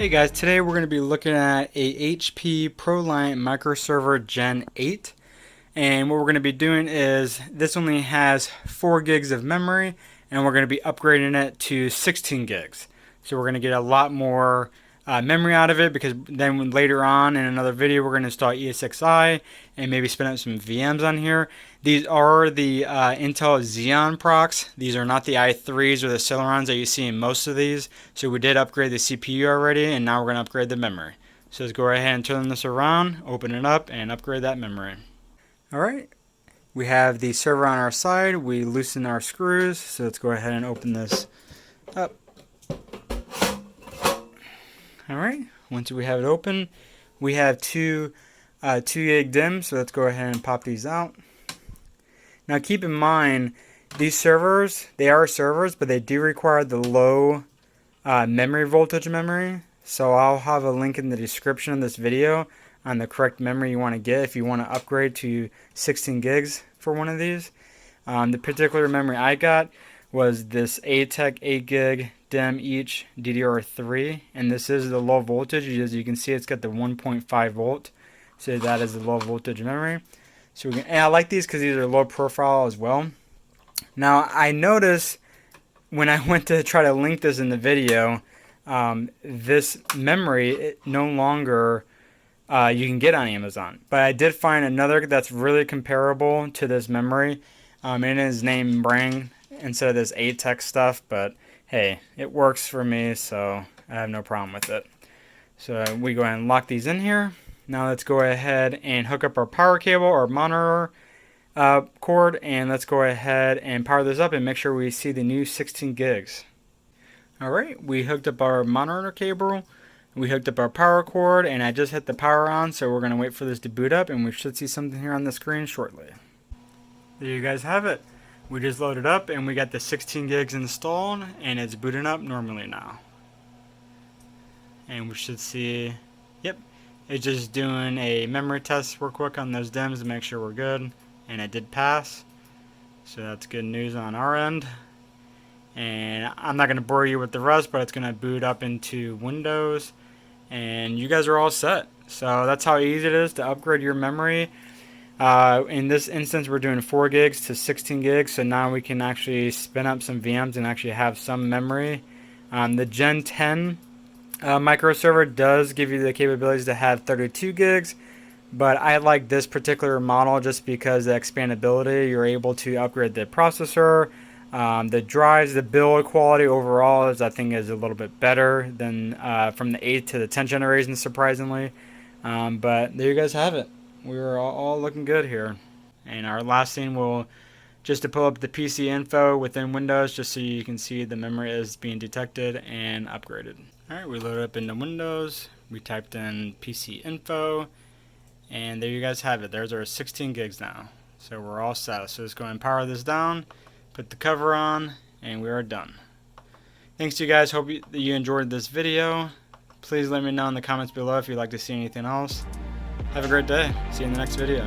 Hey guys, today we're going to be looking at a HP ProLiant MicroServer Gen 8, and what we're going to be doing is this only has 4 gigs of memory and we're going to be upgrading it to 16 gigs. So we're going to get a lot more memory out of it, because then later on in another video we're going to install ESXi and maybe spin up some VMs on here. These are the Intel Xeon procs. These are not the i3s or the Celerons that you see in most of these. So we did upgrade the CPU already, and now we're going to upgrade the memory. So let's go ahead and turn this around, open it up, and upgrade that memory. Alright, we have the server on our side. We loosen our screws, so let's go ahead and open this up. Alright, once we have it open, we have two 2 gig DIMMs, so let's go ahead and pop these out. Now keep in mind, these servers, they are servers, but they do require the low memory voltage memory. So I'll have a link in the description of this video on the correct memory you want to get if you want to upgrade to 16 gigs for one of these. The particular memory I got was this ATEC 8 gig DIMM each DDR3, and this is the low voltage. As you can see, it's got the 1.5 volt, so that is the low voltage memory. So and I like these because these are low profile as well. Now I noticed when I went to try to link this in the video, this memory no longer you can get on Amazon, but I did find another that's really comparable to this memory, and it is named Brang instead of this ATEC stuff, but hey, it works for me, so I have no problem with it. So we go ahead and lock these in here. Now let's go ahead and hook up our power cable or monitor cord, and let's go ahead and power this up and make sure we see the new 16 gigs. Alright, we hooked up our monitor cable, we hooked up our power cord, and I just hit the power on, so we're going to wait for this to boot up, and we should see something here on the screen shortly. There you guys have it. We just loaded up and we got the 16 gigs installed, and it's booting up normally now. And we should see, yep, it's just doing a memory test real quick on those DIMMs to make sure we're good, and it did pass. So that's good news on our end. And I'm not going to bore you with the rest, but it's going to boot up into Windows, and you guys are all set. So that's how easy it is to upgrade your memory. In this instance, we're doing 4 gigs to 16 gigs, so now we can actually spin up some VMs and actually have some memory. The Gen 10 microserver does give you the capabilities to have 32 gigs, but I like this particular model just because the expandability. You're able to upgrade the processor, the drives, the build quality overall I think is a little bit better than from the 8th to the 10th generation, surprisingly. But there you guys have it. We're all looking good here. And our last thing will just to pull up the PC info within Windows, just so you can see the memory is being detected and upgraded. Alright, we load up into Windows, we typed in PC info, and there you guys have it. There's our 16 gigs now. So we're all set. So let's go ahead and power this down, put the cover on, and we are done. Thanks to you guys. Hope that you enjoyed this video. Please let me know in the comments below if you'd like to see anything else. Have a great day. See you in the next video.